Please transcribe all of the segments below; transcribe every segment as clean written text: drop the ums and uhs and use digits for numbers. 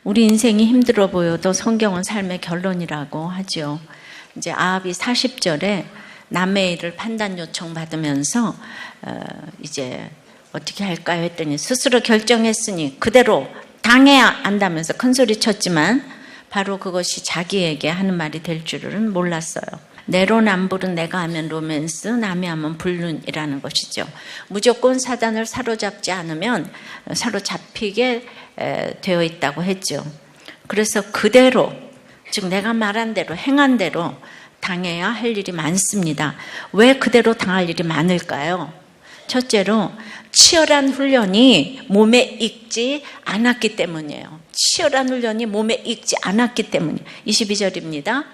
우리 인생이 힘들어 보여도 성경은 삶의 결론이라고 하죠. 이제 아합이 40절에 남의 일을 판단 요청 받으면서 이제 어떻게 할까요 했더니 스스로 결정했으니 그대로 당해야 한다면서 큰 소리 쳤지만 바로 그것이 자기에게 하는 말이 될 줄은 몰랐어요. 내로남불은 내가 하면 로맨스, 남이 하면 불륜이라는 것이죠. 무조건 사단을 사로잡지 않으면 사로잡히게 되어 있다고 했죠. 그래서 그대로, 즉 내가 말한 대로, 행한 대로 당해야 할 일이 많습니다. 왜 그대로 당할 일이 많을까요? 첫째로 치열한 훈련이 몸에 익지 않았기 때문이에요. 치열한 훈련이 몸에 익지 않았기 때문이에요. 22절입니다.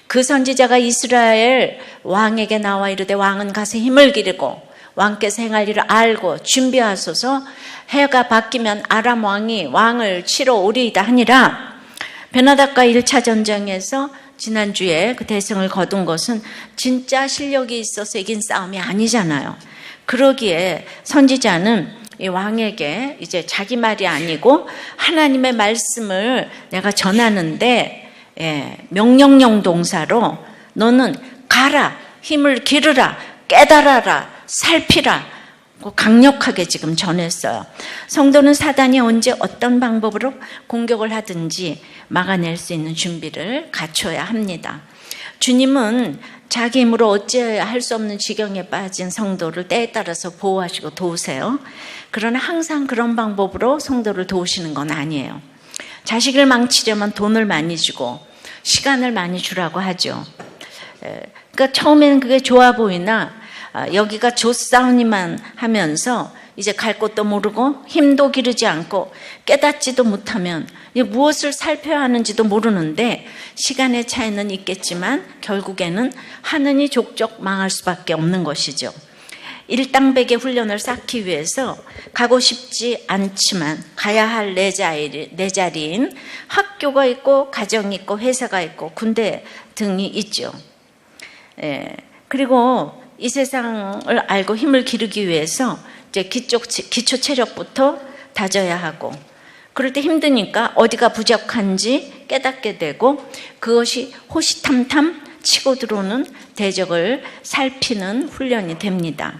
그 선지자가 이스라엘 왕에게 나와 이르되 왕은 가서 힘을 기르고 왕께서 행할 일을 알고 준비하소서. 해가 바뀌면 아람 왕이 왕을 치러 오리이다 하니라. 베나닥과 1차 전쟁에서 지난주에 그 대승을 거둔 것은 진짜 실력이 있어서 이긴 싸움이 아니잖아요. 그러기에 선지자는 이 왕에게 이제 자기 말이 아니고 하나님의 말씀을 내가 전하는데 명령형 동사로 너는 가라, 힘을 기르라, 깨달아라, 살피라 강력하게 지금 전했어요. 성도는 사단이 언제 어떤 방법으로 공격을 하든지 막아낼 수 있는 준비를 갖춰야 합니다. 주님은 자기 힘으로 어찌해야 할 수 없는 지경에 빠진 성도를 때에 따라서 보호하시고 도우세요. 그러나 항상 그런 방법으로 성도를 도우시는 건 아니에요. 자식을 망치려면 돈을 많이 주고 시간을 많이 주라고 하죠. 그러니까 처음에는 그게 좋아 보이나 여기가 조싸우니만 하면서 이제 갈 곳도 모르고 힘도 기르지 않고 깨닫지도 못하면 무엇을 살펴야 하는지도 모르는데 시간의 차이는 있겠지만 결국에는 하느니 족족 망할 수밖에 없는 것이죠. 일당백의 훈련을 쌓기 위해서 가고 싶지 않지만 가야 할 내 자리인 학교가 있고 가정이 있고 회사가 있고 군대 등이 있죠. 그리고 이 세상을 알고 힘을 기르기 위해서 이제 기초 체력부터 다져야 하고 그럴 때 힘드니까 어디가 부족한지 깨닫게 되고 그것이 호시탐탐 치고 들어오는 대적을 살피는 훈련이 됩니다.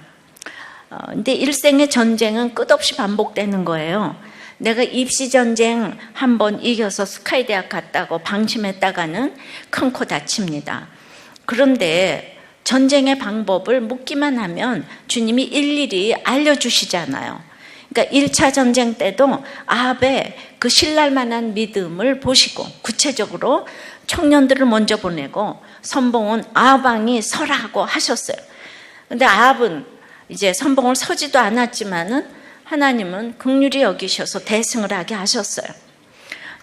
근데 일생의 전쟁은 끝없이 반복되는 거예요. 내가 입시전쟁 한번 이겨서 스카이 대학 갔다고 방심했다가는 큰 코 다칩니다. 그런데 전쟁의 방법을 묻기만 하면 주님이 일일이 알려주시잖아요. 그러니까 1차 전쟁 때도 아합의 그 신랄 만한 믿음을 보시고 구체적으로 청년들을 먼저 보내고 선봉은 아합 왕이 서라고 하셨어요. 그런데 아합은 이제 선봉을 서지도 않았지만은 하나님은 긍휼히 여기셔서 대승을 하게 하셨어요.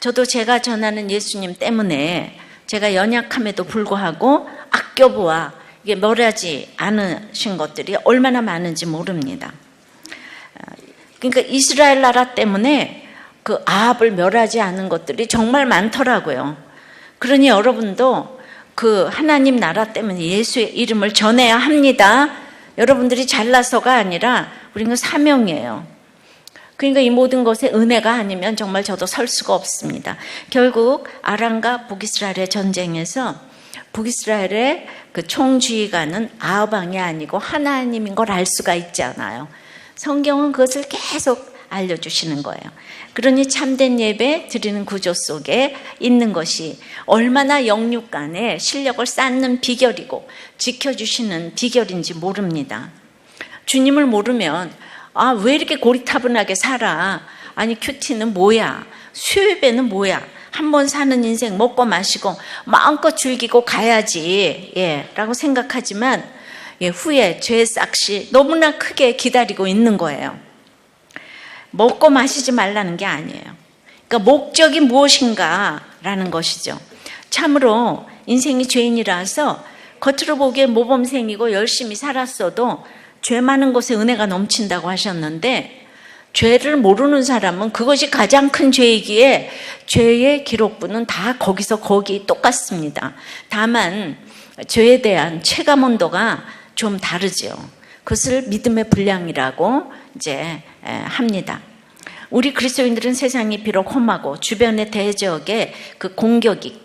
저도 제가 전하는 예수님 때문에 제가 연약함에도 불구하고 아껴보아 이게 멸하지 않으신 것들이 얼마나 많은지 모릅니다. 그러니까 이스라엘 나라 때문에 그 아합을 멸하지 않은 것들이 정말 많더라고요. 그러니 여러분도 그 하나님 나라 때문에 예수의 이름을 전해야 합니다. 여러분들이 잘나서가 아니라 우리는 사명이에요. 그러니까 이 모든 것에 은혜가 아니면 정말 저도 설 수가 없습니다. 결국 아람과 북이스라엘의 전쟁에서 북이스라엘의 그 총지휘관은 아합 왕이 아니고 하나님인 걸 알 수가 있잖아요. 성경은 그것을 계속 알려주시는 거예요. 그러니 참된 예배 드리는 구조 속에 있는 것이 얼마나 영육 간의 실력을 쌓는 비결이고 지켜주시는 비결인지 모릅니다. 주님을 모르면 왜 이렇게 고리타분하게 살아? 아니 큐티는 뭐야? 수요예배는 뭐야? 한 번 사는 인생 먹고 마시고 마음껏 즐기고 가야지 라고 생각하지만 후에 죄의 싹이 너무나 크게 기다리고 있는 거예요. 먹고 마시지 말라는 게 아니에요. 그러니까 목적이 무엇인가라는 것이죠. 참으로 인생이 죄인이라서 겉으로 보기에 모범생이고 열심히 살았어도 죄 많은 곳에 은혜가 넘친다고 하셨는데 죄를 모르는 사람은 그것이 가장 큰 죄이기에 죄의 기록부는 다 거기서 거기 똑같습니다. 다만 죄에 대한 체감 온도가 좀 다르죠. 그것을 믿음의 분량이라고 이제 합니다. 우리 그리스도인들은 세상이 비록 험하고 주변의 대적의 그 공격이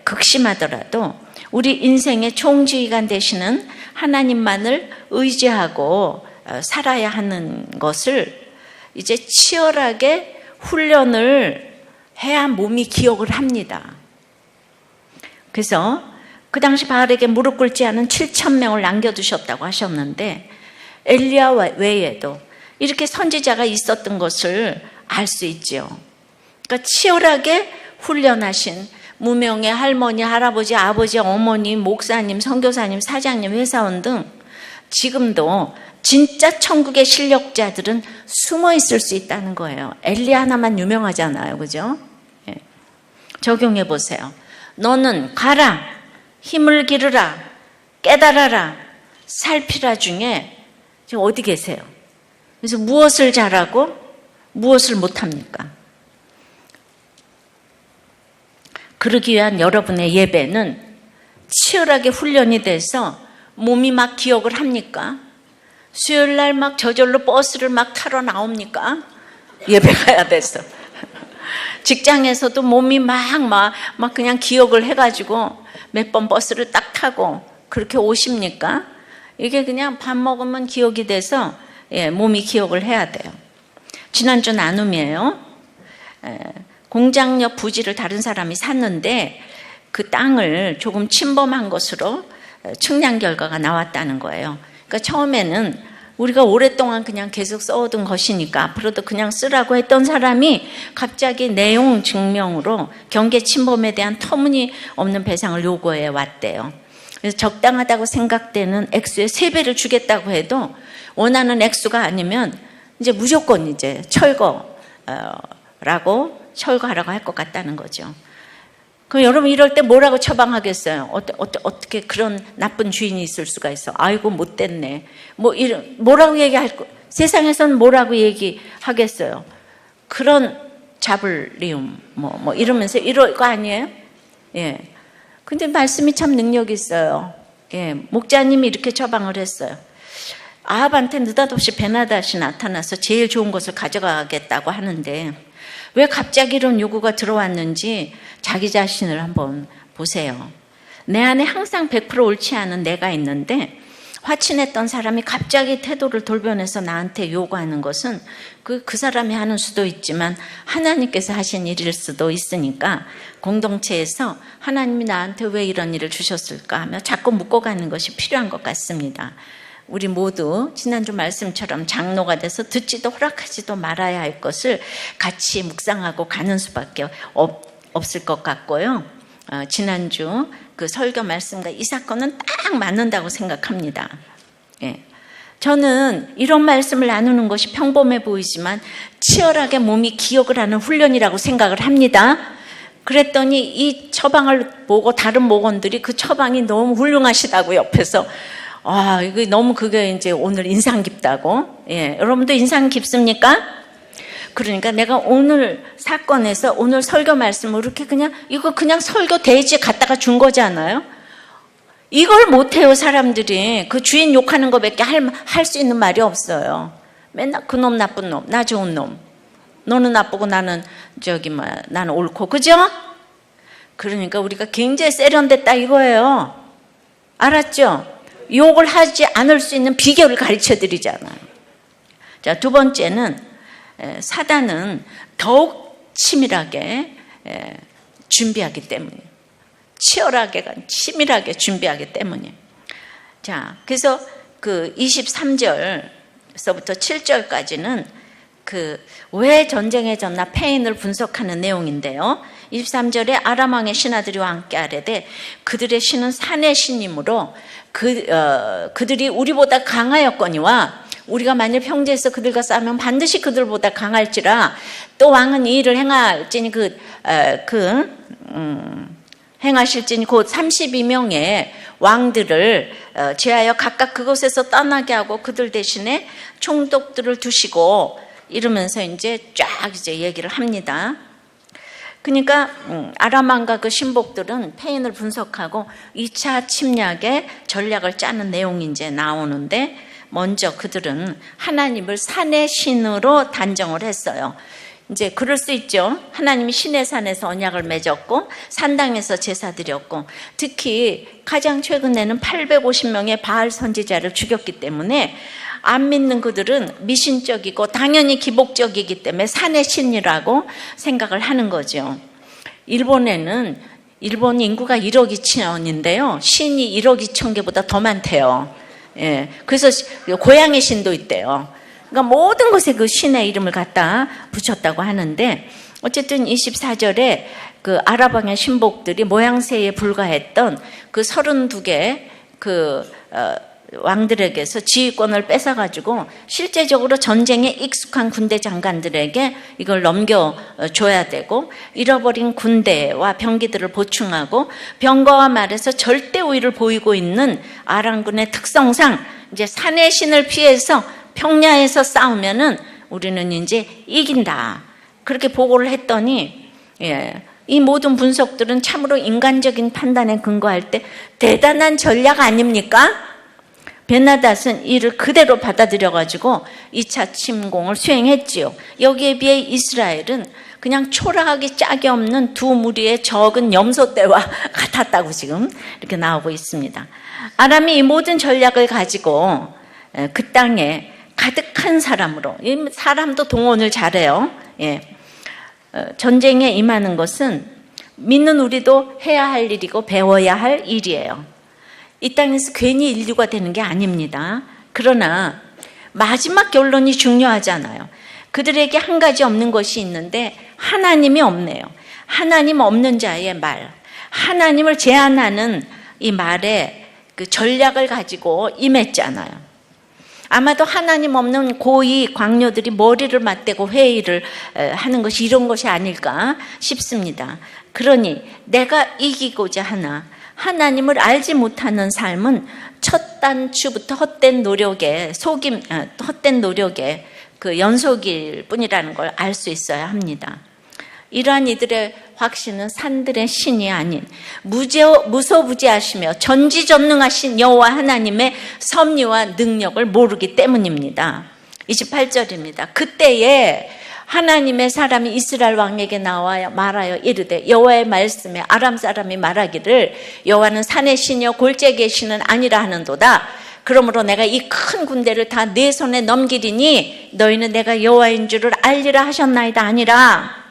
극심하더라도 우리 인생의 총지휘관 되시는 하나님만을 의지하고 살아야 하는 것을 이제 치열하게 훈련을 해야 몸이 기억을 합니다. 그래서 그 당시 바알에게 무릎 꿇지 않은 7,000명을 남겨두셨다고 하셨는데 엘리야 외에도 이렇게 선지자가 있었던 것을 알 수 있죠. 그러니까 치열하게 훈련하신 무명의 할머니, 할아버지, 아버지, 어머니, 목사님, 선교사님, 사장님, 회사원 등 지금도 진짜 천국의 실력자들은 숨어 있을 수 있다는 거예요. 엘리야 하나만 유명하잖아요. 그죠? 예. 적용해 보세요. 너는 가라, 힘을 기르라, 깨달아라, 살피라 중에 지금 어디 계세요? 그래서 무엇을 잘하고 무엇을 못합니까? 그러기 위한 여러분의 예배는 치열하게 훈련이 돼서 몸이 막 기억을 합니까? 수요일날 막 저절로 버스를 막 타러 나옵니까? 예배 가야 돼서. 직장에서도 몸이 막 그냥 기억을 해가지고 몇 번 버스를 딱 타고 그렇게 오십니까? 이게 그냥 밥 먹으면 기억이 돼서 몸이 기억을 해야 돼요. 지난주 나눔이에요. 공장 옆 부지를 다른 사람이 샀는데 그 땅을 조금 침범한 것으로 측량 결과가 나왔다는 거예요. 그러니까 처음에는 우리가 오랫동안 그냥 계속 써오던 것이니까 앞으로도 그냥 쓰라고 했던 사람이 갑자기 내용 증명으로 경계 침범에 대한 터무니없는 배상을 요구해 왔대요. 그래서 적당하다고 생각되는 액수의 3배를 주겠다고 해도 원하는 액수가 아니면 이제 무조건 이제 철거하라고 할 것 같다는 거죠. 그럼 여러분 이럴 때 뭐라고 처방하겠어요? 어떻게 그런 나쁜 주인이 있을 수가 있어? 아이고 못됐네. 뭐라고 얘기할 거? 세상에서는 뭐라고 얘기하겠어요? 그런 자불리움 이러면서 이럴 거 아니에요? 예. 근데 말씀이 참 능력이 있어요. 예. 목자님이 이렇게 처방을 했어요. 아합한테 느닷없이 베나닷이 나타나서 제일 좋은 것을 가져가겠다고 하는데 왜 갑자기 이런 요구가 들어왔는지 자기 자신을 한번 보세요. 내 안에 항상 100% 옳지 않은 내가 있는데 화친했던 사람이 갑자기 태도를 돌변해서 나한테 요구하는 것은 그 사람이 하는 수도 있지만 하나님께서 하신 일일 수도 있으니까 공동체에서 하나님이 나한테 왜 이런 일을 주셨을까 하며 자꾸 묶어가는 것이 필요한 것 같습니다. 우리 모두 지난주 말씀처럼 장로가 돼서 듣지도 허락하지도 말아야 할 것을 같이 묵상하고 가는 수밖에 없을 것 같고요. 지난주 그 설교 말씀과 이 사건은 딱 맞는다고 생각합니다. 예. 저는 이런 말씀을 나누는 것이 평범해 보이지만 치열하게 몸이 기억을 하는 훈련이라고 생각을 합니다. 그랬더니 이 처방을 보고 다른 목원들이 그 처방이 너무 훌륭하시다고 옆에서 이거 너무 그게 이제 오늘 인상 깊다고. 예. 여러분도 인상 깊습니까? 그러니까 내가 오늘 사건에서 오늘 설교 말씀을 이렇게 이거 그냥 설교 대지에 갖다가 준 거잖아요. 이걸 못해요, 사람들이. 그 주인 욕하는 거밖에 할 수 있는 말이 없어요. 맨날 그놈 나쁜 놈, 나 좋은 놈. 너는 나쁘고 나는 나는 옳고, 그죠? 그러니까 우리가 굉장히 세련됐다 이거예요. 알았죠? 욕을 하지 않을 수 있는 비결을 가르쳐 드리잖아요. 자, 두 번째는 사단은 더욱 치밀하게 준비하기 때문이에요. 치밀하게 준비하기 때문이에요. 자, 그래서 그 23절서부터 7절까지는 왜 전쟁에 졌나 패인을 분석하는 내용인데요. 23절에 아람 왕의 신하들이와 함께 아뢰되 그들의 신은 산의 신이므로 그들이 우리보다 강하였거니와 우리가 만일 평지에서 그들과 싸우면 반드시 그들보다 강할지라 또 왕은 이 일을 행할지니 행하실지니 곧 32명의 왕들을 제하여 각각 그곳에서 떠나게 하고 그들 대신에 총독들을 두시고 이러면서 이제 얘기를 합니다. 그러니까 아람 왕과 그 신복들은 패인을 분석하고 2차 침략의 전략을 짜는 내용이 이제 나오는데 먼저 그들은 하나님을 산의 신으로 단정을 했어요. 이제 그럴 수 있죠. 하나님이 신의 산에서 언약을 맺었고 산당에서 제사 드렸고, 특히 가장 최근에는 850명의 바알 선지자를 죽였기 때문에 안 믿는 그들은 미신적이고 당연히 기복적이기 때문에 산의 신이라고 생각을 하는 거죠. 일본에는 일본 인구가 1억 2천인데요. 신이 1억 2천 개보다 더 많대요. 예, 그래서 고양이 신도 있대요. 그러니까 모든 것에 그 신의 이름을 갖다 붙였다고 하는데, 어쨌든 24절에 그 아라방의 신복들이 모양새에 불과했던 그 32개 왕들에게서 지휘권을 뺏어가지고 실제적으로 전쟁에 익숙한 군대 장관들에게 이걸 넘겨줘야 되고, 잃어버린 군대와 병기들을 보충하고 병거와 말에서 절대 우위를 보이고 있는 아람군의 특성상 이제 산의 신을 피해서 평야에서 싸우면은 우리는 이제 이긴다, 그렇게 보고를 했더니, 이 모든 분석들은 참으로 인간적인 판단에 근거할 때 대단한 전략 아닙니까? 베나닷은 이를 그대로 받아들여가지고 2차 침공을 수행했지요. 여기에 비해 이스라엘은 그냥 초라하기 짝이 없는 두 무리의 적은 염소떼와 같았다고 지금 이렇게 나오고 있습니다. 아람이 이 모든 전략을 가지고 그 땅에 가득한 사람으로, 사람도 동원을 잘해요. 전쟁에 임하는 것은 믿는 우리도 해야 할 일이고 배워야 할 일이에요. 이 땅에서 괜히 인류가 되는 게 아닙니다. 그러나 마지막 결론이 중요하잖아요. 그들에게 한 가지 없는 것이 있는데 하나님이 없네요. 하나님 없는 자의 말, 하나님을 제한하는 이 말에 그 전략을 가지고 임했잖아요. 아마도 하나님 없는 고위 광료들이 머리를 맞대고 회의를 하는 것이 이런 것이 아닐까 싶습니다. 그러니 내가 이기고자 하나 하나님을 알지 못하는 삶은 첫 단추부터 헛된 노력의 그 연속일 뿐이라는 걸 알 수 있어야 합니다. 이러한 이들의 확신은 산들의 신이 아닌 무소부지하시며 전지전능하신 여호와 하나님의 섭리와 능력을 모르기 때문입니다. 28절입니다. 그때에 하나님의 사람이 이스라엘 왕에게 나와 말하여 이르되 여호와의 말씀에 아람 사람이 말하기를 여호와는 산의 신이요 골짜기의 신은 아니라 하는도다. 그러므로 내가 이 큰 군대를 다 내 손에 넘기리니 너희는 내가 여호와인 줄을 알리라 하셨나이다 아니라.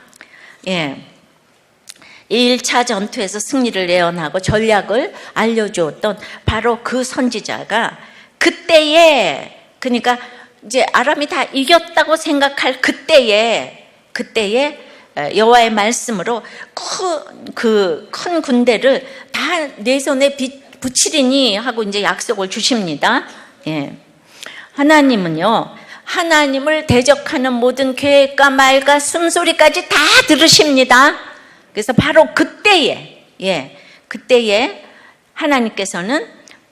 1차 전투에서 승리를 예언하고 전략을 알려주었던 바로 그 선지자가 그때에, 그러니까 이제 아람이 다 이겼다고 생각할 그때에 여호와의 말씀으로 큰 군대를 다 내 손에 붙이리니 하고 이제 약속을 주십니다. 하나님은요, 하나님을 대적하는 모든 계획과 말과 숨소리까지 다 들으십니다. 그래서 바로 그때에 하나님께서는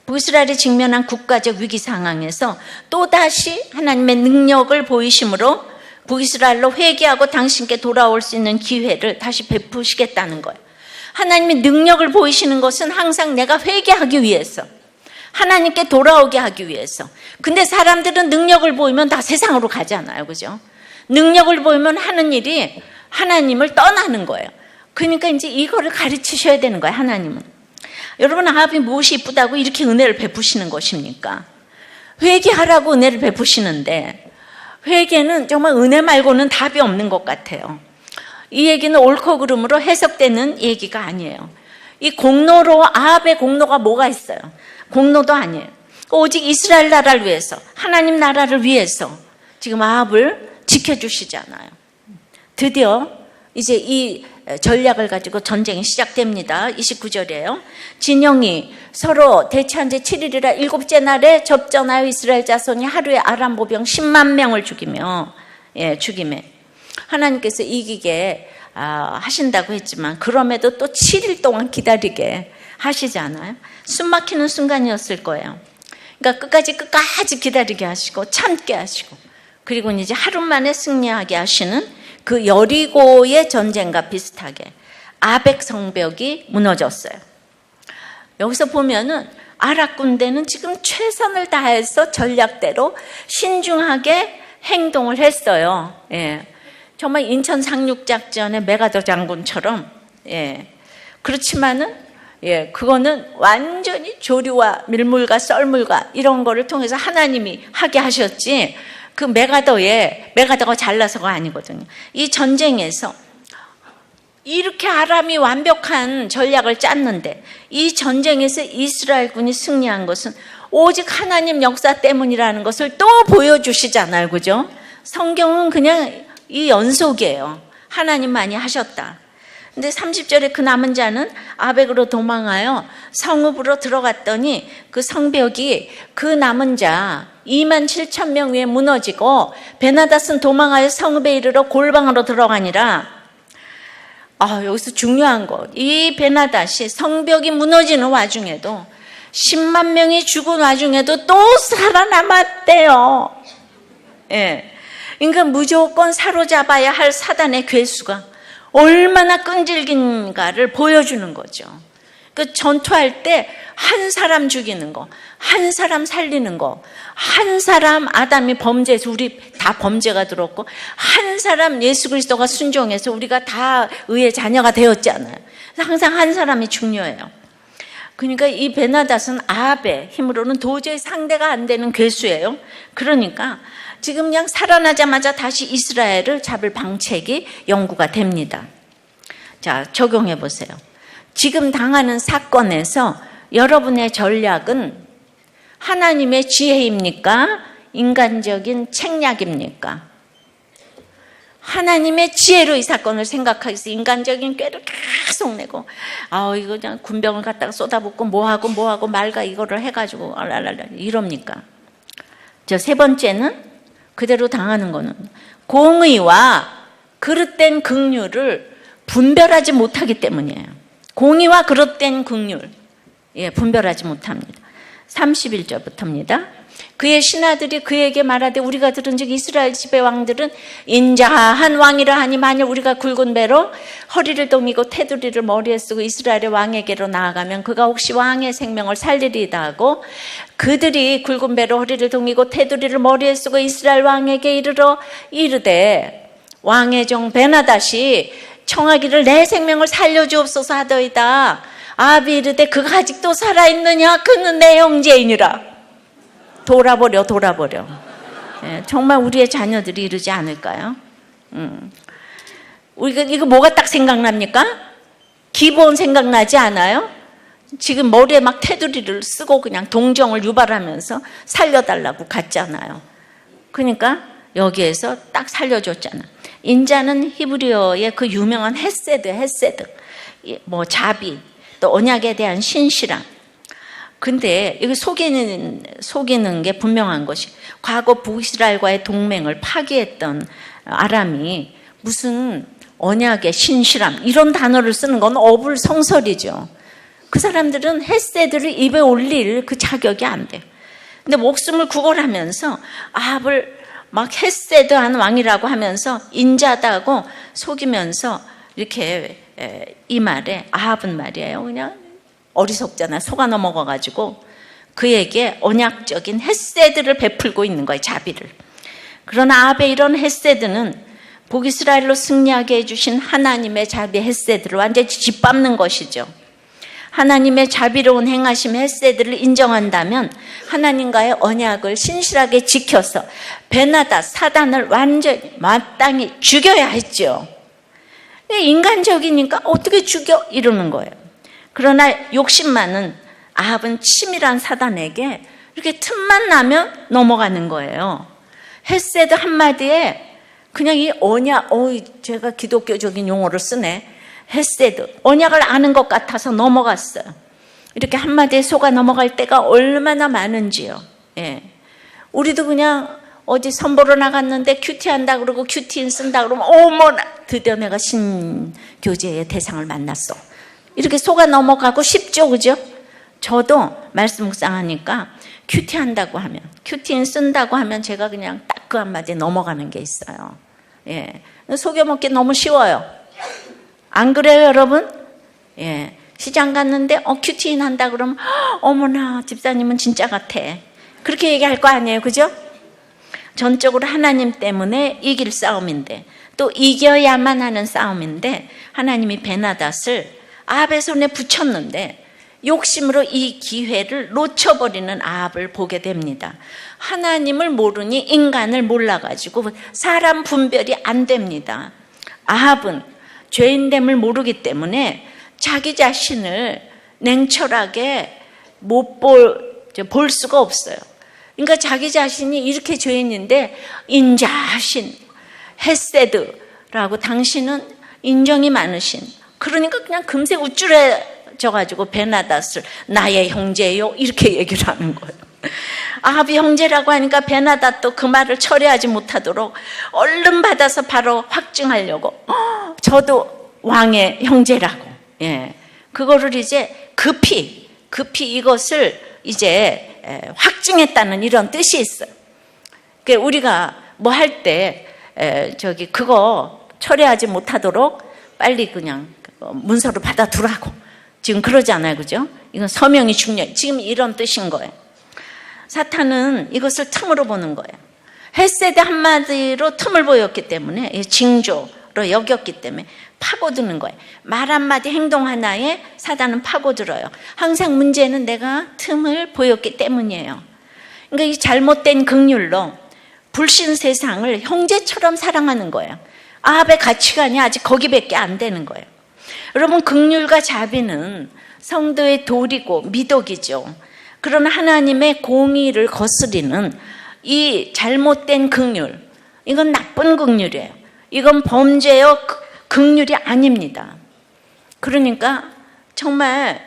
북이스라엘이 직면한 국가적 위기 상황에서 또다시 하나님의 능력을 보이심으로 북이스라엘로 회개하고 당신께 돌아올 수 있는 기회를 다시 베푸시겠다는 거예요. 하나님의 능력을 보이시는 것은 항상 내가 회개하기 위해서, 하나님께 돌아오게 하기 위해서. 근데 사람들은 능력을 보이면 다 세상으로 가잖아요. 그죠? 능력을 보이면 하는 일이 하나님을 떠나는 거예요. 그러니까 이제 이거를 가르치셔야 되는 거예요, 하나님은. 여러분, 아합이 무엇이 이쁘다고 이렇게 은혜를 베푸시는 것입니까? 회개하라고 은혜를 베푸시는데 회개는 정말 은혜 말고는 답이 없는 것 같아요. 이 얘기는 옳고 그름으로 해석되는 얘기가 아니에요. 이 공로로, 아합의 공로가 뭐가 있어요? 공로도 아니에요. 오직 이스라엘 나라를 위해서, 하나님 나라를 위해서 지금 아합을 지켜주시잖아요. 드디어 이제 이 전략을 가지고 전쟁이 시작됩니다. 29절이에요. 진영이 서로 대치한 지 7일이라 일곱째 날에 접전하여 이스라엘 자손이 하루에 아람 보병 10만 명을 죽이며 하나님께서 이기게 하신다고 했지만 그럼에도 또 7일 동안 기다리게 하시잖아요. 숨 막히는 순간이었을 거예요. 그러니까 끝까지 기다리게 하시고 참게 하시고, 그리고 이제 하루 만에 승리하게 하시는 그 여리고의 전쟁과 비슷하게 아벡 성벽이 무너졌어요. 여기서 보면은 아랍 군대는 지금 최선을 다해서 전략대로 신중하게 행동을 했어요. 예. 정말 인천 상륙작전의 메가더 장군처럼. 예. 그렇지만은 그거는 완전히 조류와 밀물과 썰물과 이런 거를 통해서 하나님이 하게 하셨지, 그 메가더가 잘나서가 아니거든요. 이 전쟁에서 이렇게 아람이 완벽한 전략을 짰는데 이 전쟁에서 이스라엘군이 승리한 것은 오직 하나님 역사 때문이라는 것을 또 보여주시잖아요. 그죠? 성경은 그냥 이 연속이에요. 하나님만이 하셨다. 근데 30절에 그 남은 자는 아벡으로 도망하여 성읍으로 들어갔더니 그 성벽이 그 남은 자 27,000명 위에 무너지고 베나닷은 도망하여 성읍에 이르러 골방으로 들어가니라. 여기서 중요한 거, 이 베나닷이 성벽이 무너지는 와중에도 10만 명이 죽은 와중에도 또 살아남았대요. 예. 그러니까 무조건 사로잡아야 할 사단의 괴수가 얼마나 끈질긴가를 보여주는 거죠. 그 전투할 때 한 사람 죽이는 거, 한 사람 살리는 거, 한 사람 아담이 범죄해서 우리 다 범죄가 들었고, 한 사람 예수 그리스도가 순종해서 우리가 다 의의 자녀가 되었잖아요. 항상 한 사람이 중요해요. 그러니까 이 베나닷은 아합의 힘으로는 도저히 상대가 안 되는 괴수예요. 그러니까 지금 그냥 살아나자마자 다시 이스라엘을 잡을 방책이 연구가 됩니다. 자, 적용해 보세요. 지금 당하는 사건에서 여러분의 전략은 하나님의 지혜입니까? 인간적인 책략입니까? 하나님의 지혜로 이 사건을 생각하기 위해서 인간적인 꾀를 계속 내고, 이거 그냥 군병을 갖다가 쏟아붓고 뭐하고 말가 이거를 해가지고 이럽니까? 세 번째는 그대로 당하는 거는 공의와 그릇된 긍휼을 분별하지 못하기 때문이에요. 공의와 그릇된 긍휼, 분별하지 못합니다. 31절부터입니다. 그의 신하들이 그에게 말하되 우리가 들은즉 이스라엘 집의 왕들은 인자한 왕이라 하니 만일 우리가 굵은 배로 허리를 동이고 테두리를 머리에 쓰고 이스라엘의 왕에게로 나아가면 그가 혹시 왕의 생명을 살리리이다 하고, 그들이 굵은 배로 허리를 동이고 테두리를 머리에 쓰고 이스라엘 왕에게 이르되 왕의 종 베나닷이 청하기를 내 생명을 살려주옵소서 하더이다. 아합이 이르되 그가 아직도 살아있느냐? 그는 내 형제이니라. 돌아버려. 정말 우리의 자녀들이 이러지 않을까요? 우리가 이거 뭐가 딱 생각납니까? 기본 생각나지 않아요? 지금 머리에 막 테두리를 쓰고 그냥 동정을 유발하면서 살려달라고 갔잖아요. 그러니까 여기에서 딱 살려줬잖아. 인자는 히브리어의 그 유명한 헤세드, 자비, 또 언약에 대한 신실함. 근데 여기 속이는 게 분명한 것이, 과거 북이스라엘과의 동맹을 파기했던 아람이 무슨 언약의 신실함 이런 단어를 쓰는 건 어불성설이죠. 그 사람들은 헤세드를 입에 올릴 그 자격이 안 돼요. 근데 목숨을 구걸하면서 아합을 막 헤세드한 왕이라고 하면서 인자다고 속이면서 이렇게 이 말에 아합은 말이에요. 그냥 어리석잖아. 속아 넘어가가지고 그에게 언약적인 헤세드를 베풀고 있는 거예요. 자비를. 그러나 아합의 이런 헤세드는 북이스라엘로 승리하게 해주신 하나님의 자비 헤세드를 완전히 짓밟는 것이죠. 하나님의 자비로운 행하심 헤세드를 인정한다면 하나님과의 언약을 신실하게 지켜서 베나닷 사단을 완전히 마땅히 죽여야 했죠. 인간적이니까 어떻게 죽여? 이러는 거예요. 그러나 욕심 많은 아합은 치밀한 사단에게 이렇게 틈만 나면 넘어가는 거예요. 헤세드 한마디에 그냥 이 언약, 제가 기독교적인 용어를 쓰네. 헤세드, 언약을 아는 것 같아서 넘어갔어요. 이렇게 한마디에 속아 넘어갈 때가 얼마나 많은지요. 우리도 그냥 어디 선보러 나갔는데 큐티한다 그러고 큐티인 쓴다 그러면 어머나 드디어 내가 신교제의 대상을 만났어. 이렇게 속아 넘어가고 싶죠, 그죠? 저도 말씀 묵상하니까 큐티한다고 하면, 큐티인 쓴다고 하면 제가 그냥 딱 그 한마디에 넘어가는 게 있어요. 속여먹기 너무 쉬워요. 안 그래요, 여러분? 시장 갔는데 큐티인 한다 그러면 어머나 집사님은 진짜 같아. 그렇게 얘기할 거 아니에요. 그죠? 전적으로 하나님 때문에 이길 싸움인데 또 이겨야만 하는 싸움인데 하나님이 베나닷을 아합의 손에 붙였는데 욕심으로 이 기회를 놓쳐버리는 아합을 보게 됩니다. 하나님을 모르니 인간을 몰라가지고 사람 분별이 안 됩니다. 아합은 죄인됨을 모르기 때문에 자기 자신을 냉철하게 볼 수가 없어요. 그러니까 자기 자신이 이렇게 죄인인데 인자하신 헤세드라고 당신은 인정이 많으신, 그러니까 그냥 금세 우쭐해져가지고 베나닷을 나의 형제요 이렇게 얘기를 하는 거예요. 아합이 형제라고 하니까 베나닷도 그 말을 처리하지 못하도록 얼른 받아서 바로 확증하려고 저도 왕의 형제라고, 그거를 이제 급히 이것을 이제 확증했다는 이런 뜻이 있어요. 그러니까 우리가 뭐 할 때 그거 처리하지 못하도록 빨리 그냥 문서로 받아두라고 지금 그러지 않아요, 그죠? 이건 서명이 중요해요. 지금 이런 뜻인 거예요. 사탄은 이것을 틈으로 보는 거예요. 헬세드 한마디로 틈을 보였기 때문에 징조로 여겼기 때문에 파고드는 거예요. 말 한마디 행동 하나에 사단은 파고들어요. 항상 문제는 내가 틈을 보였기 때문이에요. 그러니까 이 잘못된 긍휼로 불신 세상을 형제처럼 사랑하는 거예요. 아합의 가치관이 아직 거기밖에 안 되는 거예요. 여러분, 긍휼과 자비는 성도의 도리고 미덕이죠. 그러나 하나님의 공의를 거스리는 이 잘못된 긍휼, 이건 나쁜 긍휼이에요. 이건 범죄요 긍휼이 아닙니다. 그러니까 정말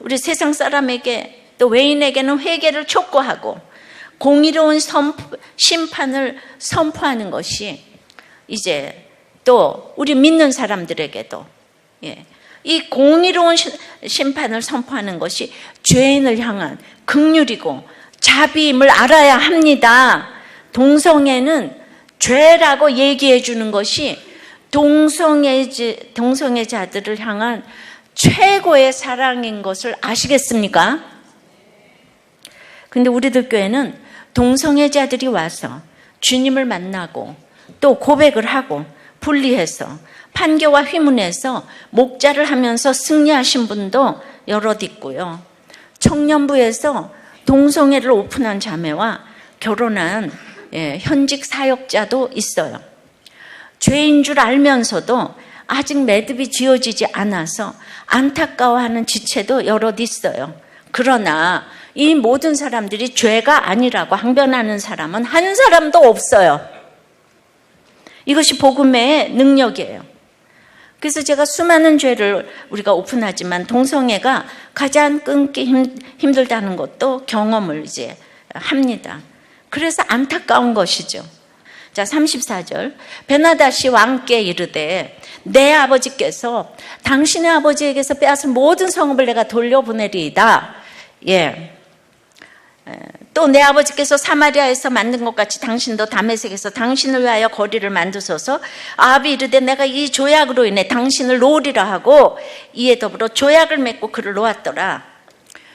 우리 세상 사람에게 또 외인에게는 회개를 촉구하고 공의로운 심판을 선포하는 것이 이제 또 우리 믿는 사람들에게도 이 공의로운 심판을 선포하는 것이 죄인을 향한 긍휼이고 자비임을 알아야 합니다. 동성애는 죄라고 얘기해 주는 것이 동성애자들을 향한 최고의 사랑인 것을 아시겠습니까? 근데 우리들 교회는 동성애자들이 와서 주님을 만나고 또 고백을 하고 분리해서 판교와 휘문에서 목자를 하면서 승리하신 분도 여럿 있고요. 청년부에서 동성애를 오픈한 자매와 결혼한 현직 사역자도 있어요. 죄인 줄 알면서도 아직 매듭이 지어지지 않아서 안타까워하는 지체도 여럿 있어요. 그러나 이 모든 사람들이 죄가 아니라고 항변하는 사람은 한 사람도 없어요. 이것이 복음의 능력이에요. 그래서 제가 수많은 죄를 우리가 오픈하지만 동성애가 가장 끊기 힘들다는 것도 경험을 이제 합니다. 그래서 안타까운 것이죠. 자, 34절. 베나닷이 왕께 이르되 내 아버지께서 당신의 아버지에게서 빼앗은 모든 성읍을 내가 돌려보내리이다. 또 내 아버지께서 사마리아에서 만든 것 같이 당신도 다메섹에서 당신을 위하여 거리를 만드소서. 아합이 이르되 내가 이 조약으로 인해 당신을 놓으리라 하고 이에 더불어 조약을 맺고 그를 놓았더라.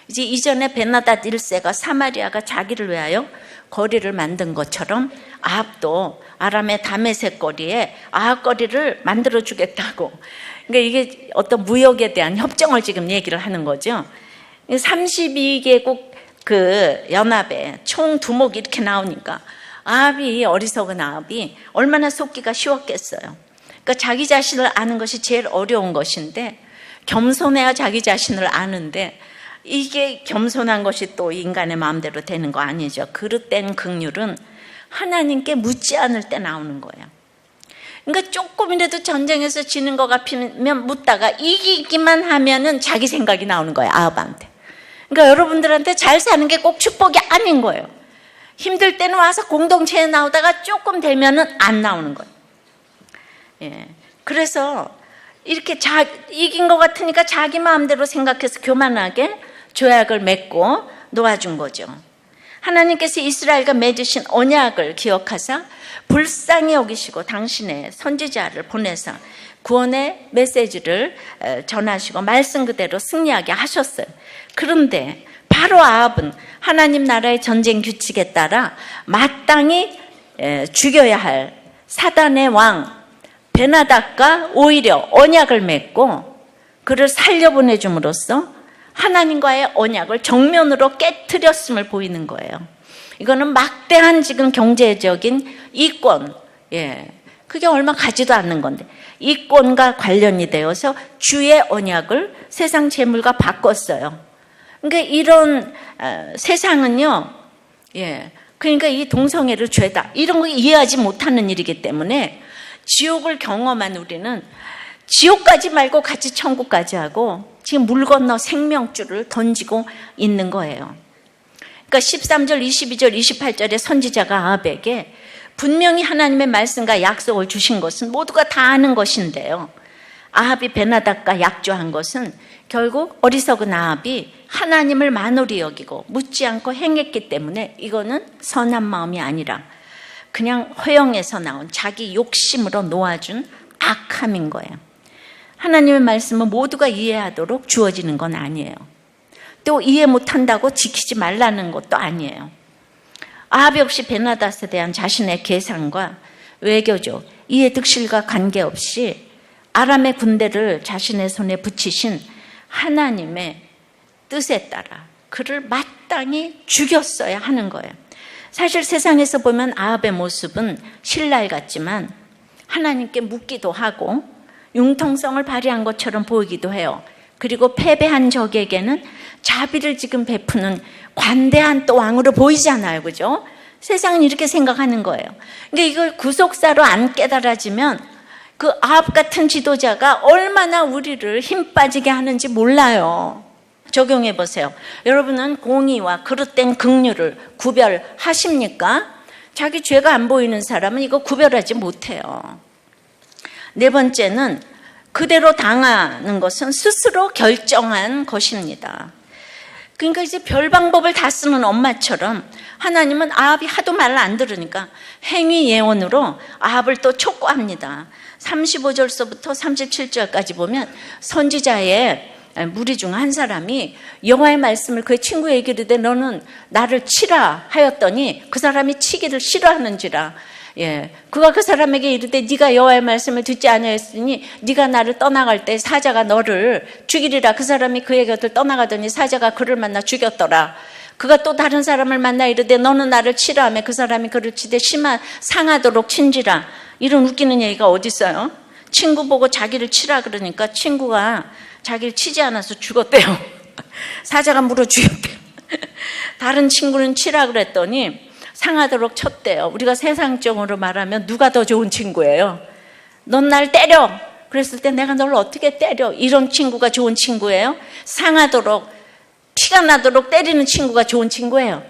이제 이전에 베나닷 1세가 사마리아가 자기를 위하여 거리를 만든 것처럼 아합도 아람의 다메섹 거리에 아합 거리를 만들어 주겠다고. 그러니까 이게 어떤 무역에 대한 협정을 지금 얘기를 하는 거죠. 32개국 그 연합에 총 두목 이렇게 나오니까 아합이, 어리석은 아합이 얼마나 속기가 쉬웠겠어요. 그러니까 자기 자신을 아는 것이 제일 어려운 것인데 겸손해야 자기 자신을 아는데 이게 겸손한 것이 또 인간의 마음대로 되는 거 아니죠. 그릇된 긍휼은 하나님께 묻지 않을 때 나오는 거예요. 그러니까 조금이라도 전쟁에서 지는 것 같으면 묻다가 이기기만 하면은 자기 생각이 나오는 거예요, 아합한테. 그러니까 여러분들한테 잘 사는 게 꼭 축복이 아닌 거예요. 힘들 때는 와서 공동체에 나오다가 조금 되면은 안 나오는 거예요. 그래서 이렇게 이긴 것 같으니까 자기 마음대로 생각해서 교만하게 조약을 맺고 놓아준 거죠. 하나님께서 이스라엘과 맺으신 언약을 기억하사 불쌍히 여기시고 당신의 선지자를 보내서 구원의 메시지를 전하시고 말씀 그대로 승리하게 하셨어요. 그런데 바로 아합은 하나님 나라의 전쟁 규칙에 따라 마땅히 죽여야 할 사단의 왕 베나닥과 오히려 언약을 맺고 그를 살려보내줌으로써 하나님과의 언약을 정면으로 깨트렸음을 보이는 거예요. 이거는 막대한 지금 경제적인 이권, 그게 얼마 가지도 않는 건데 이권과 관련이 되어서 주의 언약을 세상 재물과 바꿨어요. 그러니까 이런 세상은요, 그러니까 이 동성애를 죄다 이런 거 이해하지 못하는 일이기 때문에 지옥을 경험한 우리는 지옥까지 말고 같이 천국까지 하고 지금 물 건너 생명줄을 던지고 있는 거예요. 그러니까 13절, 22절, 28절의 선지자가 아합에게 분명히 하나님의 말씀과 약속을 주신 것은 모두가 다 아는 것인데요. 아합이 베나닥과 약조한 것은 결국 어리석은 아합이 하나님을 만홀히 여기고 묻지 않고 행했기 때문에 이거는 선한 마음이 아니라 그냥 허영에서 나온 자기 욕심으로 놓아준 악함인 거예요. 하나님의 말씀은 모두가 이해하도록 주어지는 건 아니에요. 또 이해 못한다고 지키지 말라는 것도 아니에요. 아합 역시 베나닷에 대한 자신의 계산과 외교적 이해득실과 관계없이 아람의 군대를 자신의 손에 붙이신 하나님의 뜻에 따라 그를 마땅히 죽였어야 하는 거예요. 사실 세상에서 보면 아합의 모습은 신랄 같지만 하나님께 묻기도 하고 융통성을 발휘한 것처럼 보이기도 해요. 그리고 패배한 적에게는 자비를 지금 베푸는 관대한 또 왕으로 보이잖아요. 그죠? 세상은 이렇게 생각하는 거예요. 그러니까 이걸 구속사로 안 깨달아지면 그 아합 같은 지도자가 얼마나 우리를 힘 빠지게 하는지 몰라요. 적용해 보세요. 여러분은 공의와 그릇된 긍휼을 구별하십니까? 자기 죄가 안 보이는 사람은 이거 구별하지 못해요. 네 번째는 그대로 당하는 것은 스스로 결정한 것입니다. 그러니까 이제 별 방법을 다 쓰는 엄마처럼 하나님은 아합이 하도 말을 안 들으니까 행위 예언으로 아합을 또 촉구합니다. 35절서부터 37절까지 보면 선지자의 무리 중 한 사람이 여호와의 말씀을 그의 친구에게 이르되 너는 나를 치라 하였더니 그 사람이 치기를 싫어하는지라 그가 그 사람에게 이르되 네가 여호와의 말씀을 듣지 아니하였으니 네가 나를 떠나갈 때 사자가 너를 죽이리라. 그 사람이 그의 곁을 떠나가더니 사자가 그를 만나 죽였더라. 그가 또 다른 사람을 만나 이르되 너는 나를 치라 하며 그 사람이 그를 치되 상하도록 친지라. 이런 웃기는 얘기가 어디 있어요? 친구 보고 자기를 치라 그러니까 친구가 자기를 치지 않아서 죽었대요. 사자가 물어 죽였대요. 다른 친구는 치라 그랬더니 상하도록 쳤대요. 우리가 세상적으로 말하면 누가 더 좋은 친구예요? 넌 날 때려. 그랬을 때 내가 널 어떻게 때려? 이런 친구가 좋은 친구예요? 상하도록 피가 나도록 때리는 친구가 좋은 친구예요.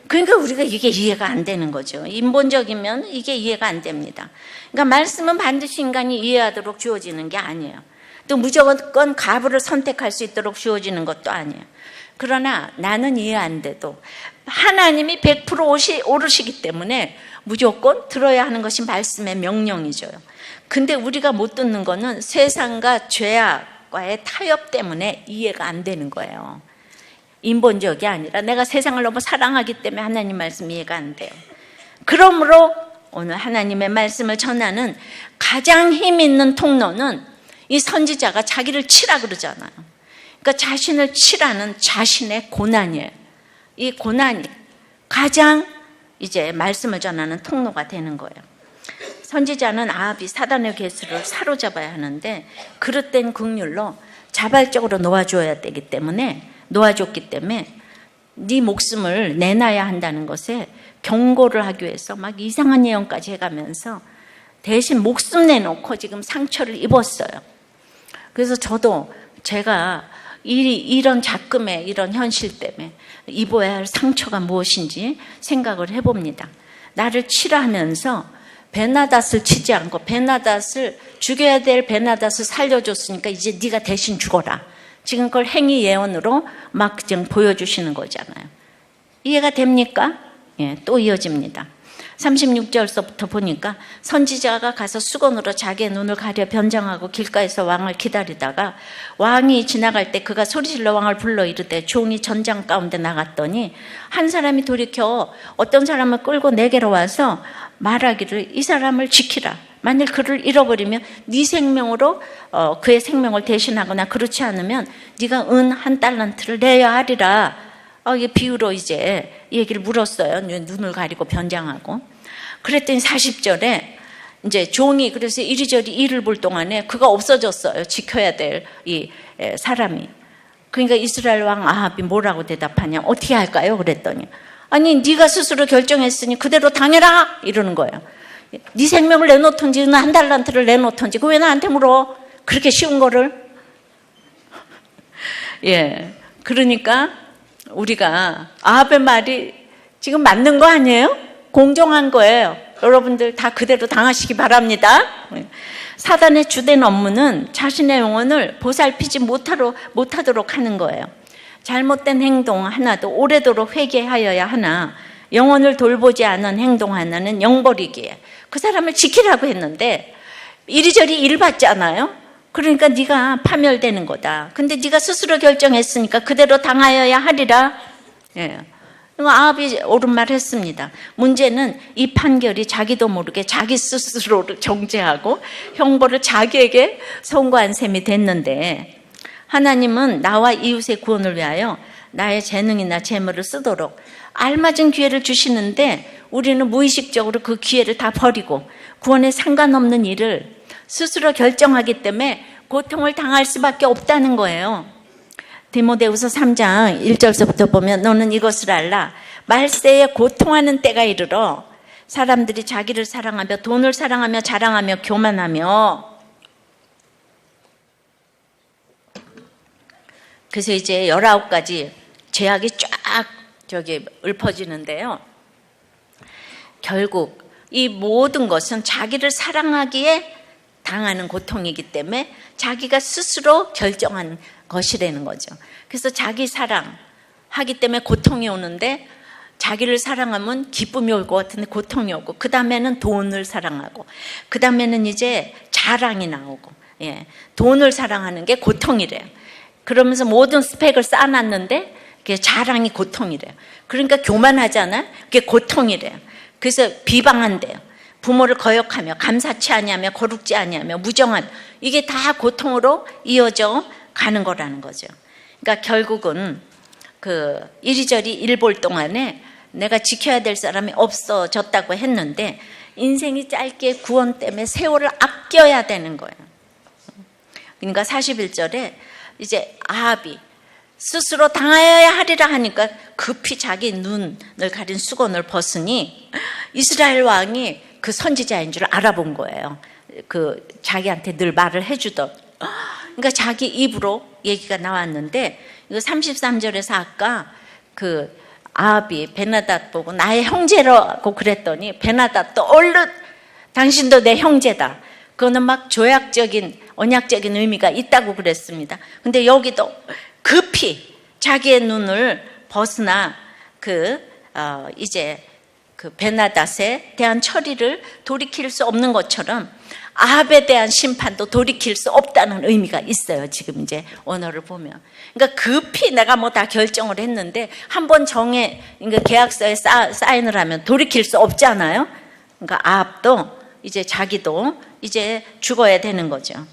그러니까 우리가 이게 이해가 안 되는 거죠. 인본적이면 이게 이해가 안 됩니다. 그러니까 말씀은 반드시 인간이 이해하도록 주어지는 게 아니에요. 또 무조건 가부를 선택할 수 있도록 주어지는 것도 아니에요. 그러나 나는 이해 안 돼도 하나님이 100% 오르시기 때문에 무조건 들어야 하는 것이 말씀의 명령이죠. 근데 우리가 못 듣는 거는 세상과 죄악과의 타협 때문에 이해가 안 되는 거예요. 인본적이 아니라 내가 세상을 너무 사랑하기 때문에 하나님 말씀 이해가 안 돼요. 그러므로 오늘 하나님의 말씀을 전하는 가장 힘 있는 통로는 이 선지자가 자기를 치라 그러잖아요. 그러니까 자신을 치라는 자신의 고난이에요. 이 고난이 가장 이제 말씀을 전하는 통로가 되는 거예요. 선지자는 아합이 사단의 괴수를 사로잡아야 하는데 그릇된 긍휼로 자발적으로 놓아줬기 때문에 네 목숨을 내놔야 한다는 것에 경고를 하기 위해서 막 이상한 예언까지 해가면서 대신 목숨 내놓고 지금 상처를 입었어요. 그래서 저도 제가 이런 작금의 이런 현실 때문에 입어야 할 상처가 무엇인지 생각을 해봅니다. 나를 치라 하면서 베나닷을 치지 않고 베나닷을 죽여야 될 베나닷을 살려줬으니까 이제 네가 대신 죽어라. 지금 그걸 행위 예언으로 막 지금 보여주시는 거잖아요. 이해가 됩니까? 또 이어집니다. 36절서부터 보니까 선지자가 가서 수건으로 자기의 눈을 가려 변장하고 길가에서 왕을 기다리다가 왕이 지나갈 때 그가 소리질러 왕을 불러 이르되 종이 전장 가운데 나갔더니 한 사람이 돌이켜 어떤 사람을 끌고 내게로 와서 말하기를 이 사람을 지키라. 만일 그를 잃어버리면 네 생명으로 그의 생명을 대신하거나 그렇지 않으면 네가 은 1달란트를 내야 하리라. 이게 비유로 이제 얘기를 물었어요. 눈을 가리고 변장하고. 그랬더니 40절에 이제 종이 그래서 이리저리 일을 볼 동안에 그가 없어졌어요. 지켜야 될 이 사람이. 그러니까 이스라엘 왕 아합이 뭐라고 대답하냐? 어떻게 할까요? 그랬더니 아니 네가 스스로 결정했으니 그대로 당해라 이러는 거예요. 네 생명을 내놓던지 1달란트를 내놓던지 그거 왜 나한테 물어? 그렇게 쉬운 거를. 예, 그러니까 우리가 아합의 말이 지금 맞는 거 아니에요? 공정한 거예요. 여러분들 다 그대로 당하시기 바랍니다. 사단의 주된 업무는 자신의 영혼을 보살피지 못하도록 하는 거예요. 잘못된 행동 하나도 오래도록 회개하여야 하나 영혼을 돌보지 않은 행동 하나는 영버리기에 그 사람을 지키라고 했는데 이리저리 일 받잖아요. 그러니까 네가 파멸되는 거다. 근데 네가 스스로 결정했으니까 그대로 당하여야 하리라. 예. 아합이 옳은 말 했습니다. 문제는 이 판결이 자기도 모르게 자기 스스로를 정죄하고 형벌을 자기에게 선고한 셈이 됐는데 하나님은 나와 이웃의 구원을 위하여 나의 재능이나 재물을 쓰도록 알맞은 기회를 주시는데 우리는 무의식적으로 그 기회를 다 버리고 구원에 상관없는 일을 스스로 결정하기 때문에 고통을 당할 수밖에 없다는 거예요. 디모데후서 3장 1절서부터 보면 너는 이것을 알라. 말세에 고통하는 때가 이르러 사람들이 자기를 사랑하며 돈을 사랑하며 자랑하며 교만하며 그래서 이제 19가지 죄악이 쫙 읊어지는데요. 결국 이 모든 것은 자기를 사랑하기에 당하는 고통이기 때문에 자기가 스스로 결정한 것이라는 거죠. 그래서 자기 사랑하기 때문에 고통이 오는데 자기를 사랑하면 기쁨이 올 것 같은데 고통이 오고 그 다음에는 돈을 사랑하고 그 다음에는 이제 자랑이 나오고 예, 돈을 사랑하는 게 고통이래요. 그러면서 모든 스펙을 쌓아놨는데 그게 자랑이 고통이래요. 그러니까 교만하잖아요. 그게 고통이래요. 그래서 비방한대요. 부모를 거역하며 감사치 아니하며 거룩지 아니하며 무정한 이게 다 고통으로 이어져 가는 거라는 거죠. 그러니까 결국은 그 이리저리 일 볼 동안에 내가 지켜야 될 사람이 없어졌다고 했는데 인생이 짧게 구원 때문에 세월을 아껴야 되는 거예요. 그러니까 41절에 이제 아합이 스스로 당하여야 하리라 하니까 급히 자기 눈을 가린 수건을 벗으니 이스라엘 왕이 그 선지자인 줄 알아본 거예요. 그 자기한테 늘 말을 해주던. 그러니까 자기 입으로 얘기가 나왔는데 이거 33절에서 아까 그 아합이 베나닷 보고 나의 형제라고 그랬더니 베나닷도 얼른 당신도 내 형제다. 그거는 막 조약적인 언약적인 의미가 있다고 그랬습니다. 근데 여기도 급히 자기의 눈을 벗으나 이제 그 베나닷에 대한 처리를 돌이킬 수 없는 것처럼 아합에 대한 심판도 돌이킬 수 없다는 의미가 있어요. 지금 이제 언어를 보면. 그러니까 급히 내가 뭐 다 결정을 했는데 한번 그러니까 계약서에 사인을 하면 돌이킬 수 없잖아요. 그러니까 아합도 이제 자기도 이제 죽어야 되는 거죠.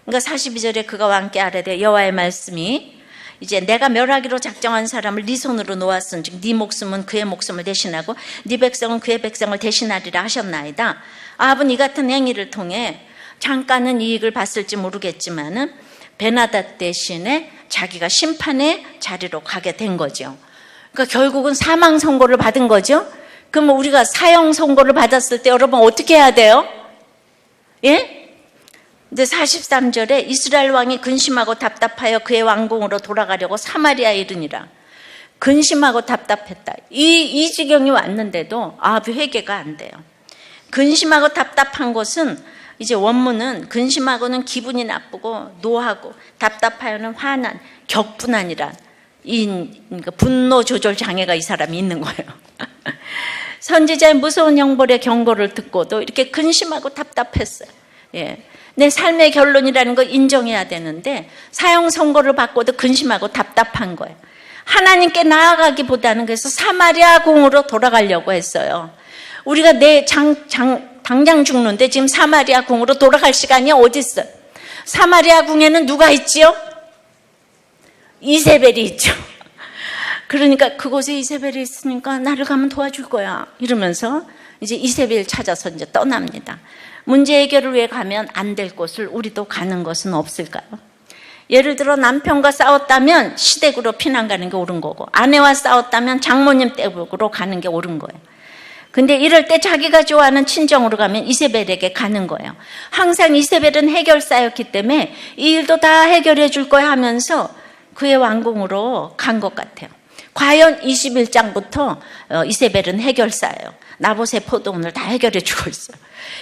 그러니까 42절에 그가 왕께 아뢰되 여호와의 말씀이 이제 내가 멸하기로 작정한 사람을 네 손으로 놓았은즉 네 목숨은 그의 목숨을 대신하고 네 백성은 그의 백성을 대신하리라 하셨나이다. 아합은 이 같은 행위를 통해 잠깐은 이익을 봤을지 모르겠지만은 베나닷 대신에 자기가 심판의 자리로 가게 된 거죠. 그러니까 결국은 사망 선고를 받은 거죠. 그럼 우리가 사형 선고를 받았을 때 여러분 어떻게 해야 돼요? 예? 이제 43절에 이스라엘 왕이 근심하고 답답하여 그의 왕궁으로 돌아가려고 사마리아에 이르니라. 근심하고 답답했다. 이 지경이 왔는데도 아합이 회개가 안 돼요. 근심하고 답답한 것은 이제 원문은 근심하고는 기분이 나쁘고 노하고 답답하여는 화난 격분한이란 그러니까 분노 조절 장애가 이 사람이 있는 거예요. 선지자의 무서운 형벌의 경고를 듣고도 이렇게 근심하고 답답했어요. 예. 내 삶의 결론이라는 거 인정해야 되는데 사형 선고를 받고도 근심하고 답답한 거예요. 하나님께 나아가기보다는 그래서 사마리아 궁으로 돌아가려고 했어요. 우리가 당장 죽는데 지금 사마리아 궁으로 돌아갈 시간이 어디 있어요? 사마리아 궁에는 누가 있지요? 이세벨이 있죠. 그러니까 그곳에 이세벨이 있으니까 나를 가면 도와줄 거야 이러면서 이제 이세벨 찾아서 이제 떠납니다. 문제 해결을 위해 가면 안 될 곳을 우리도 가는 것은 없을까요? 예를 들어 남편과 싸웠다면 시댁으로 피난 가는 게 옳은 거고, 아내와 싸웠다면 장모님 댁으로 가는 게 옳은 거예요. 근데 이럴 때 자기가 좋아하는 친정으로 가면 이세벨에게 가는 거예요. 항상 이세벨은 해결사였기 때문에 이 일도 다 해결해 줄 거야 하면서 그의 왕궁으로 간 것 같아요. 과연 21장부터 이세벨은 해결사예요. 나봇의 포도원을 다 해결해 주고 있어요.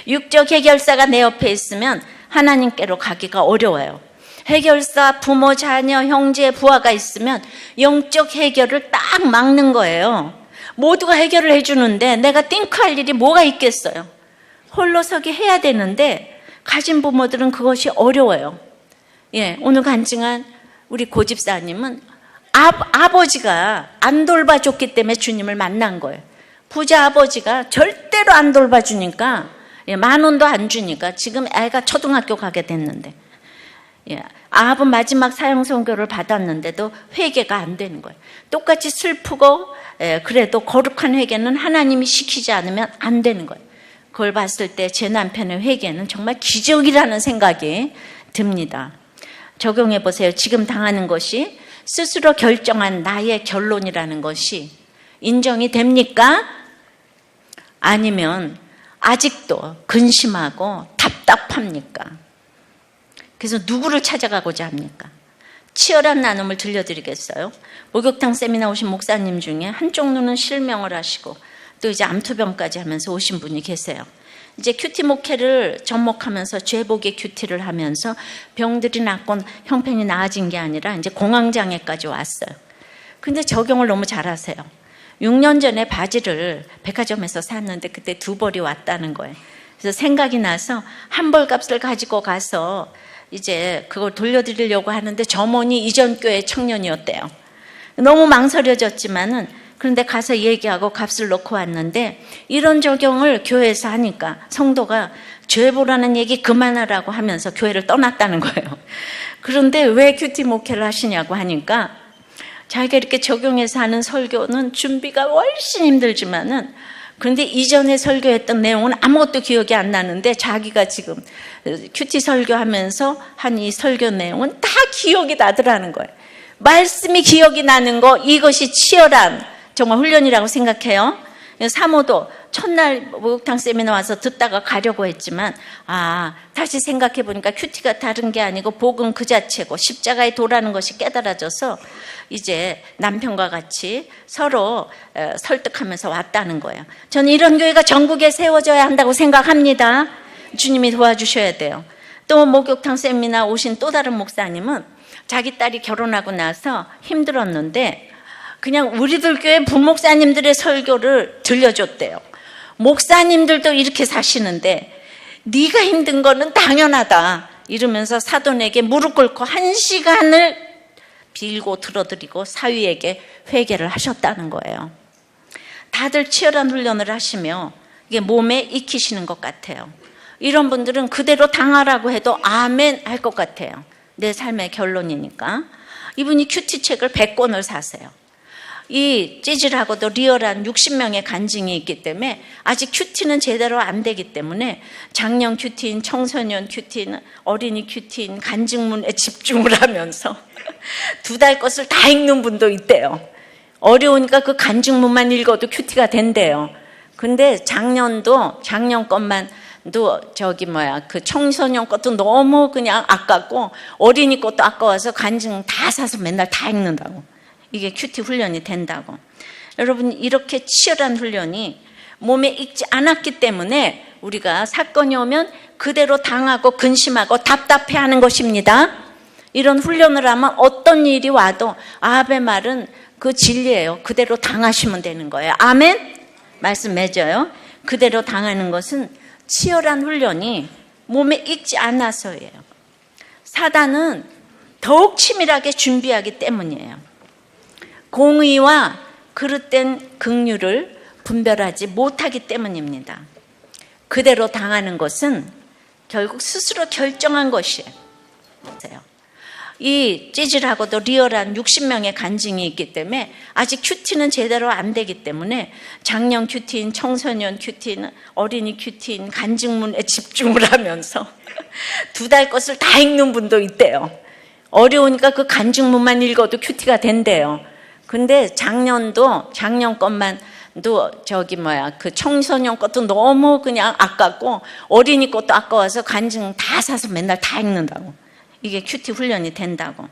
육적 해결사가 내 옆에 있으면 하나님께로 가기가 어려워요. 해결사, 부모, 자녀, 형제, 부하가 있으면 영적 해결을 딱 막는 거예요. 모두가 해결을 해주는데 내가 띵크할 일이 뭐가 있겠어요? 홀로서기 해야 되는데 가진 부모들은 그것이 어려워요. 예, 오늘 간증한 우리 고집사님은 아버지가 안 돌봐줬기 때문에 주님을 만난 거예요. 부자 아버지가 절대로 안 돌봐주니까, 예, 10,000원도 안 주니까 지금 애가 초등학교 가게 됐는데, 예, 아합은 마지막 사형 선고를 받았는데도 회개가 안 되는 거예요. 똑같이 슬프고, 예, 그래도 거룩한 회개는 하나님이 시키지 않으면 안 되는 거예요. 그걸 봤을 때 제 남편의 회개는 정말 기적이라는 생각이 듭니다. 적용해 보세요. 지금 당하는 것이 스스로 결정한 나의 결론이라는 것이 인정이 됩니까? 아니면 아직도 근심하고 답답합니까? 그래서 누구를 찾아가고자 합니까? 치열한 나눔을 들려드리겠어요? 목욕탕 세미나 오신 목사님 중에 한쪽 눈은 실명을 하시고 또 이제 암투병까지 하면서 오신 분이 계세요. 이제 큐티 목회를 접목하면서 죄복의 큐티를 하면서 병들이 낫고 형편이 나아진 게 아니라 이제 공황장애까지 왔어요. 근데 적용을 너무 잘하세요. 6년 전에 바지를 백화점에서 샀는데 그때 2벌이 왔다는 거예요. 그래서 생각이 나서 한 벌 값을 가지고 가서 이제 그걸 돌려드리려고 하는데 점원이 이전 교회 청년이었대요. 너무 망설여졌지만은 그런데 가서 얘기하고 값을 놓고 왔는데 이런 적용을 교회에서 하니까 성도가 죄 보라는 얘기 그만하라고 하면서 교회를 떠났다는 거예요. 그런데 왜 큐티 목회를 하시냐고 하니까 자기가 이렇게 적용해서 하는 설교는 준비가 훨씬 힘들지만은 그런데 이전에 설교했던 내용은 아무것도 기억이 안 나는데 자기가 지금 큐티 설교하면서 한 이 설교 내용은 다 기억이 나더라는 거예요. 말씀이 기억이 나는 거, 이것이 치열한 정말 훈련이라고 생각해요. 사모도 첫날 목욕탕 세미나 와서 듣다가 가려고 했지만 다시 생각해 보니까 큐티가 다른 게 아니고 복음 그 자체고 십자가에 도라는 것이 깨달아져서 이제 남편과 같이 서로 설득하면서 왔다는 거예요. 저는 이런 교회가 전국에 세워져야 한다고 생각합니다. 주님이 도와주셔야 돼요. 또 목욕탕 세미나 오신 또 다른 목사님은 자기 딸이 결혼하고 나서 힘들었는데 그냥 우리들 교회 부목사님들의 설교를 들려줬대요. 목사님들도 이렇게 사시는데 네가 힘든 거는 당연하다 이러면서 사돈에게 무릎 꿇고 1시간을 빌고 들어드리고 사위에게 회개를 하셨다는 거예요. 다들 치열한 훈련을 하시며 이게 몸에 익히시는 것 같아요. 이런 분들은 그대로 당하라고 해도 아멘 할 것 같아요. 내 삶의 결론이니까. 이분이 큐티 책을 100권을 사세요. 이 찌질하고도 리얼한 60명의 간증이 있기 때문에 아직 큐티는 제대로 안 되기 때문에 장년 큐티인, 청소년 큐티인, 어린이 큐티인 간증문에 집중을 하면서 2달 것을 다 읽는 분도 있대요. 어려우니까 그 간증문만 읽어도 큐티가 된대요. 근데 작년 것만 그 청소년 것도 너무 그냥 아깝고 어린이 것도 아까워서 간증 다 사서 맨날 다 읽는다고. 이게 큐티 훈련이 된다고. 여러분 이렇게 치열한 훈련이 몸에 익지 않았기 때문에 우리가 사건이 오면 그대로 당하고 근심하고 답답해하는 것입니다. 이런 훈련을 하면 어떤 일이 와도 아합의 말은 그 진리예요. 그대로 당하시면 되는 거예요. 아멘? 말씀 맺어요. 그대로 당하는 것은 치열한 훈련이 몸에 익지 않아서예요. 사단은 더욱 치밀하게 준비하기 때문이에요. 공의와 그릇된 긍휼을 분별하지 못하기 때문입니다. 그대로 당하는 것은 결국 스스로 결정한 것이에요. 이 찌질하고도 리얼한 60명의 간증이 있기 때문에 아직 큐티는 제대로 안 되기 때문에 장년 큐티인, 청소년 큐티인, 어린이 큐티인 간증문에 집중을 하면서 2달 것을 다 읽는 분도 있대요. 어려우니까 그 간증문만 읽어도 큐티가 된대요. 근데 작년 것만도 그 청소년 것도 너무 그냥 아깝고 어린이 것도 아까워서 간증 다 사서 맨날 다 읽는다고. 이게 큐티 훈련이 된다고.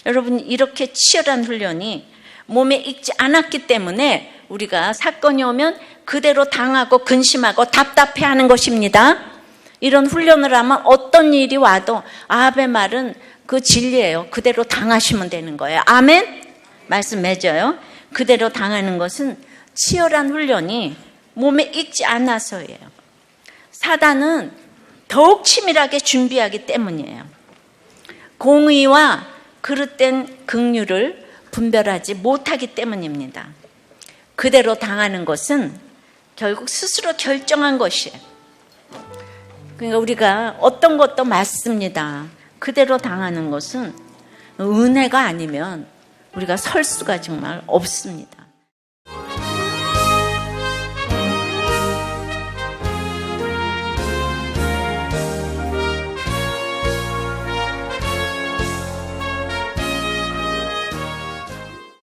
여러분, 이렇게 치열한 훈련이 몸에 익지 않았기 때문에 우리가 사건이 오면 그대로 당하고 근심하고 답답해하는 것입니다. 이런 훈련을 하면 어떤 일이 와도 아합의 말은 그 진리예요. 그대로 당하시면 되는 거예요. 아멘? 말씀 맺어요. 그대로 당하는 것은 치열한 훈련이 몸에 익지 않아서예요. 사단은 더욱 치밀하게 준비하기 때문이에요. 공의와 그릇된 긍휼을 분별하지 못하기 때문입니다. 그대로 당하는 것은 결국 스스로 결정한 것이에요. 그러니까 우리가 어떤 것도 맞습니다. 그대로 당하는 것은 은혜가 아니면 우리가 설 수가 정말 없습니다.